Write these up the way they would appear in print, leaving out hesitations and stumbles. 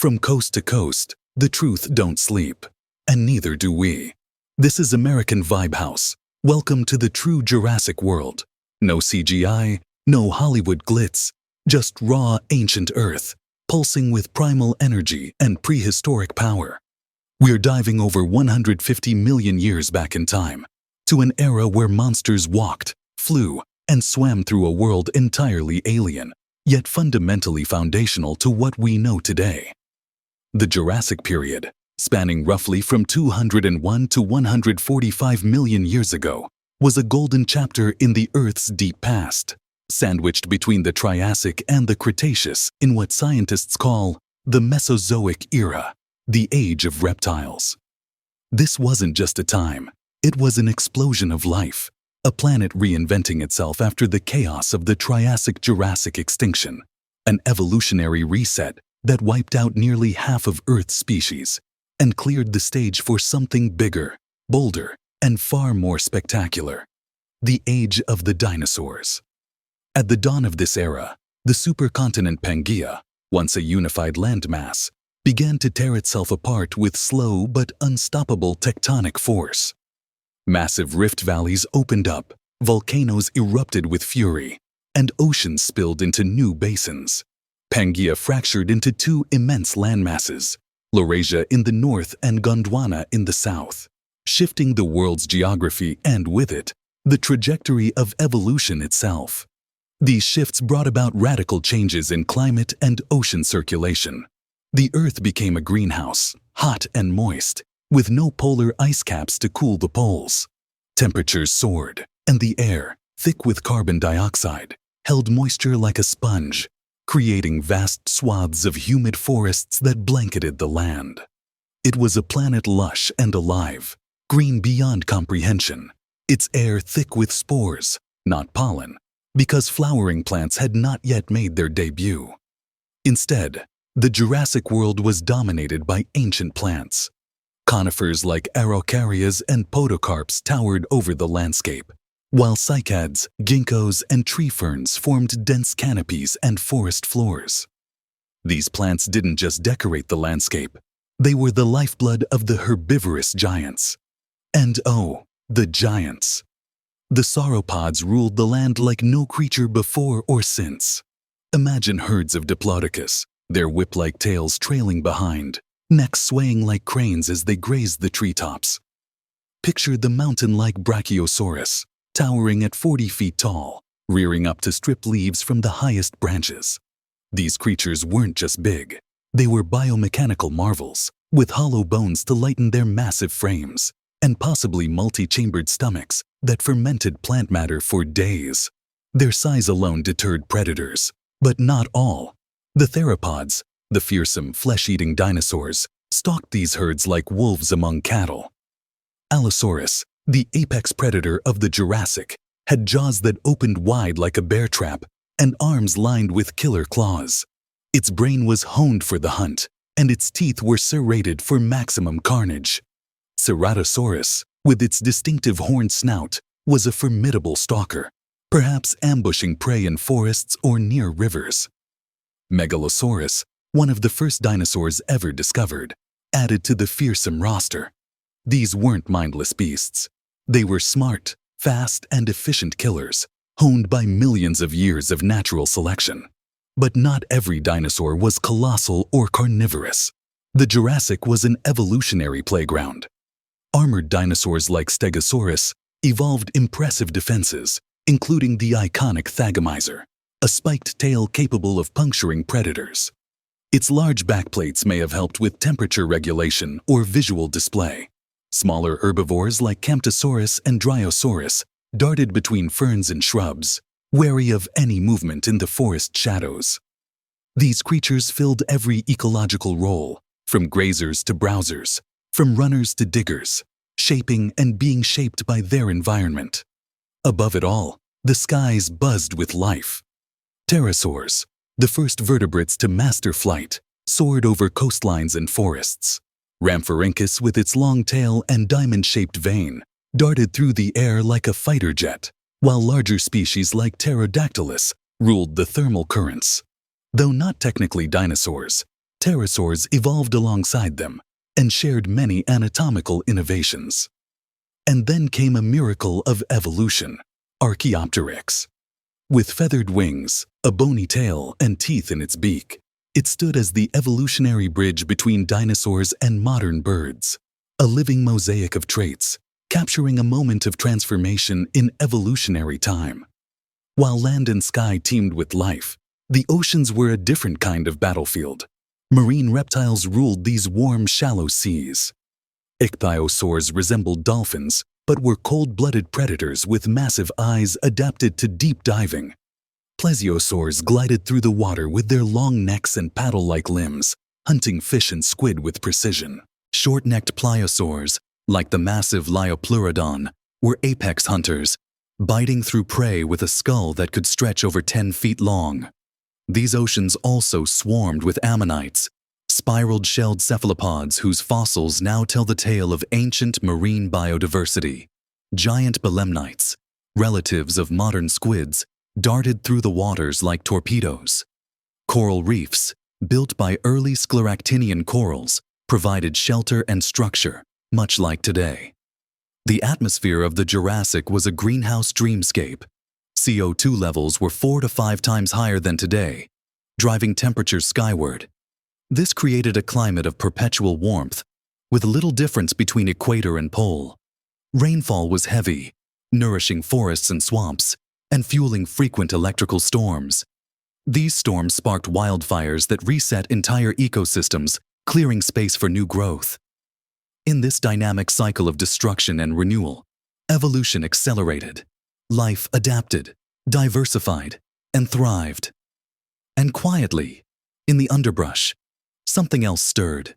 From coast to coast, the truth don't sleep. And neither do we. This is American Vibe House. Welcome to the true Jurassic World. No CGI, no Hollywood glitz, just raw ancient Earth, pulsing with primal energy and prehistoric power. We're diving over 150 million years back in time, to an era where monsters walked, flew, and swam through a world entirely alien, yet fundamentally foundational to what we know today. The Jurassic period, spanning roughly from 201 to 145 million years ago, was a golden chapter in the Earth's deep past, sandwiched between the Triassic and the Cretaceous in what scientists call the Mesozoic era, the age of reptiles. This wasn't just a time, it was an explosion of life, a planet reinventing itself after the chaos of the Triassic-Jurassic extinction, an evolutionary reset that wiped out nearly half of Earth's species and cleared the stage for something bigger, bolder, and far more spectacular: the age of the dinosaurs. At the dawn of this era, the supercontinent Pangaea, once a unified landmass, began to tear itself apart with slow but unstoppable tectonic force. Massive rift valleys opened up, volcanoes erupted with fury, and oceans spilled into new basins. Pangaea fractured into two immense landmasses, Laurasia in the north and Gondwana in the south, shifting the world's geography and, with it, the trajectory of evolution itself. These shifts brought about radical changes in climate and ocean circulation. The Earth became a greenhouse, hot and moist, with no polar ice caps to cool the poles. Temperatures soared, and the air, thick with carbon dioxide, held moisture like a sponge, creating vast swaths of humid forests that blanketed the land. It was a planet lush and alive, green beyond comprehension, its air thick with spores, not pollen, because flowering plants had not yet made their debut. Instead, the Jurassic world was dominated by ancient plants. Conifers like araucarias and podocarps towered over the landscape, while cycads, ginkgos, and tree ferns formed dense canopies and forest floors. These plants didn't just decorate the landscape, they were the lifeblood of the herbivorous giants. And oh, the giants! The sauropods ruled the land like no creature before or since. Imagine herds of Diplodocus, their whip-like tails trailing behind, necks swaying like cranes as they grazed the treetops. Picture the mountain-like Brachiosaurus, towering at 40 feet tall, rearing up to strip leaves from the highest branches. These creatures weren't just big, they were biomechanical marvels, with hollow bones to lighten their massive frames, and possibly multi-chambered stomachs that fermented plant matter for days. Their size alone deterred predators, but not all. The theropods, the fearsome flesh-eating dinosaurs, stalked these herds like wolves among cattle. Allosaurus, the apex predator of the Jurassic, had jaws that opened wide like a bear trap and arms lined with killer claws. Its brain was honed for the hunt, and its teeth were serrated for maximum carnage. Ceratosaurus, with its distinctive horned snout, was a formidable stalker, perhaps ambushing prey in forests or near rivers. Megalosaurus, one of the first dinosaurs ever discovered, added to the fearsome roster. These weren't mindless beasts. They were smart, fast, and efficient killers, honed by millions of years of natural selection. But not every dinosaur was colossal or carnivorous. The Jurassic was an evolutionary playground. Armored dinosaurs like Stegosaurus evolved impressive defenses, including the iconic Thagomizer, a spiked tail capable of puncturing predators. Its large backplates may have helped with temperature regulation or visual display. Smaller herbivores like Camptosaurus and Dryosaurus darted between ferns and shrubs, wary of any movement in the forest shadows. These creatures filled every ecological role, from grazers to browsers, from runners to diggers, shaping and being shaped by their environment. Above it all, the skies buzzed with life. Pterosaurs, the first vertebrates to master flight, soared over coastlines and forests. Rhamphorhynchus, with its long tail and diamond-shaped vein, darted through the air like a fighter jet, while larger species like Pterodactylus ruled the thermal currents. Though not technically dinosaurs, Pterosaurs evolved alongside them and shared many anatomical innovations. And then came a miracle of evolution, Archaeopteryx. With feathered wings, a bony tail, and teeth in its beak, it stood as the evolutionary bridge between dinosaurs and modern birds, a living mosaic of traits, capturing a moment of transformation in evolutionary time. While land and sky teemed with life, the oceans were a different kind of battlefield. Marine reptiles ruled these warm, shallow seas. Ichthyosaurs resembled dolphins, but were cold-blooded predators with massive eyes adapted to deep diving. Plesiosaurs glided through the water with their long necks and paddle-like limbs, hunting fish and squid with precision. Short-necked pliosaurs, like the massive Liopleurodon, were apex hunters, biting through prey with a skull that could stretch over 10 feet long. These oceans also swarmed with ammonites, spiraled-shelled cephalopods whose fossils now tell the tale of ancient marine biodiversity. Giant belemnites, relatives of modern squids, darted through the waters like torpedoes. Coral reefs, built by early scleractinian corals, provided shelter and structure, much like today. The atmosphere of the Jurassic was a greenhouse dreamscape. CO2 levels were 4 to 5 times higher than today, driving temperatures skyward. This created a climate of perpetual warmth, with little difference between equator and pole. Rainfall was heavy, nourishing forests and swamps, and fueling frequent electrical storms. These storms sparked wildfires that reset entire ecosystems, clearing space for new growth. In this dynamic cycle of destruction and renewal, evolution accelerated. Life adapted, diversified, and thrived. And quietly, in the underbrush, something else stirred.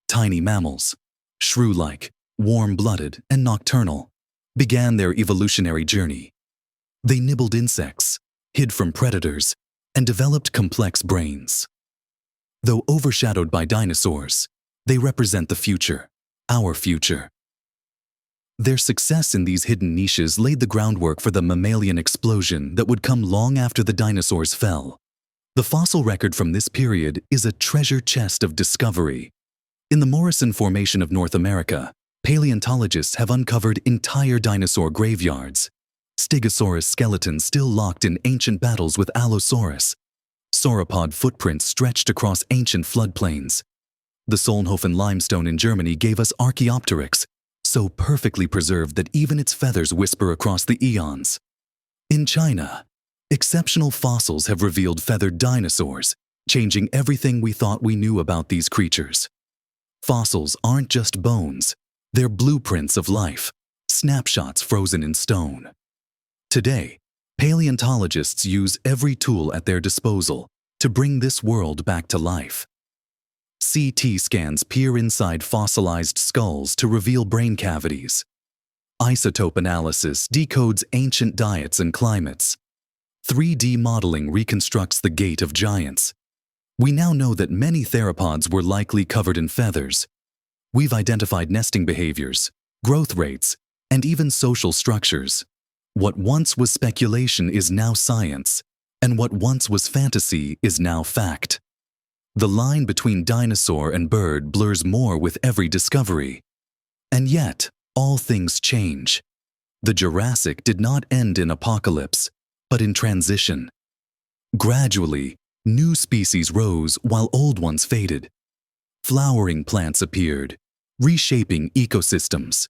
Tiny mammals, shrew-like, warm-blooded, and nocturnal, began their evolutionary journey. They nibbled insects, hid from predators, and developed complex brains. Though overshadowed by dinosaurs, they represent the future, our future. Their success in these hidden niches laid the groundwork for the mammalian explosion that would come long after the dinosaurs fell. The fossil record from this period is a treasure chest of discovery. In the Morrison Formation of North America, paleontologists have uncovered entire dinosaur graveyards. Stegosaurus skeletons still locked in ancient battles with Allosaurus. Sauropod footprints stretched across ancient floodplains. The Solnhofen limestone in Germany gave us Archaeopteryx, so perfectly preserved that even its feathers whisper across the eons. In China, exceptional fossils have revealed feathered dinosaurs, changing everything we thought we knew about these creatures. Fossils aren't just bones, they're blueprints of life, snapshots frozen in stone. Today, paleontologists use every tool at their disposal to bring this world back to life. CT scans peer inside fossilized skulls to reveal brain cavities. Isotope analysis decodes ancient diets and climates. 3D modeling reconstructs the gait of giants. We now know that many theropods were likely covered in feathers. We've identified nesting behaviors, growth rates, and even social structures. What once was speculation is now science, and what once was fantasy is now fact. The line between dinosaur and bird blurs more with every discovery. And yet, all things change. The Jurassic did not end in apocalypse, but in transition. Gradually, new species rose while old ones faded. Flowering plants appeared, reshaping ecosystems.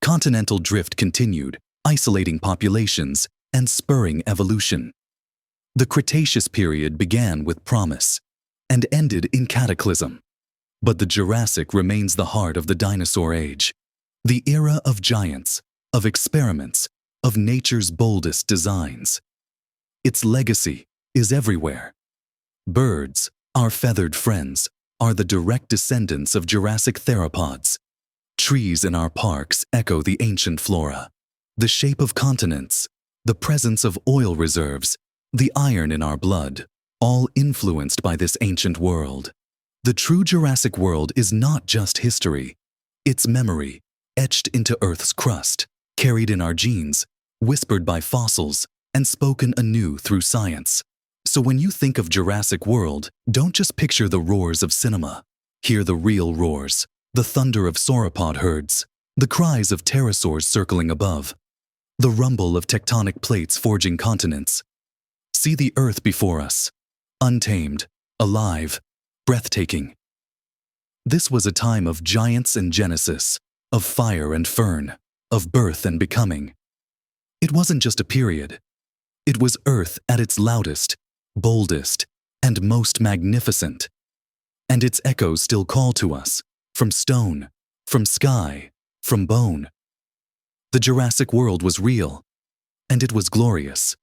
Continental drift continued, isolating populations and spurring evolution. The Cretaceous period began with promise and ended in cataclysm. But the Jurassic remains the heart of the dinosaur age, the era of giants, of experiments, of nature's boldest designs. Its legacy is everywhere. Birds, our feathered friends, are the direct descendants of Jurassic theropods. Trees in our parks echo the ancient flora. The shape of continents, the presence of oil reserves, the iron in our blood, all influenced by this ancient world. The true Jurassic World is not just history. It's memory, etched into Earth's crust, carried in our genes, whispered by fossils, and spoken anew through science. So when you think of Jurassic World, don't just picture the roars of cinema. Hear the real roars, the thunder of sauropod herds, the cries of pterosaurs circling above, the rumble of tectonic plates forging continents. See the Earth before us, untamed, alive, breathtaking. This was a time of giants and genesis, of fire and fern, of birth and becoming. It wasn't just a period. It was Earth at its loudest, boldest, and most magnificent. And its echoes still call to us, from stone, from sky, from bone. The Jurassic World was real, and it was glorious,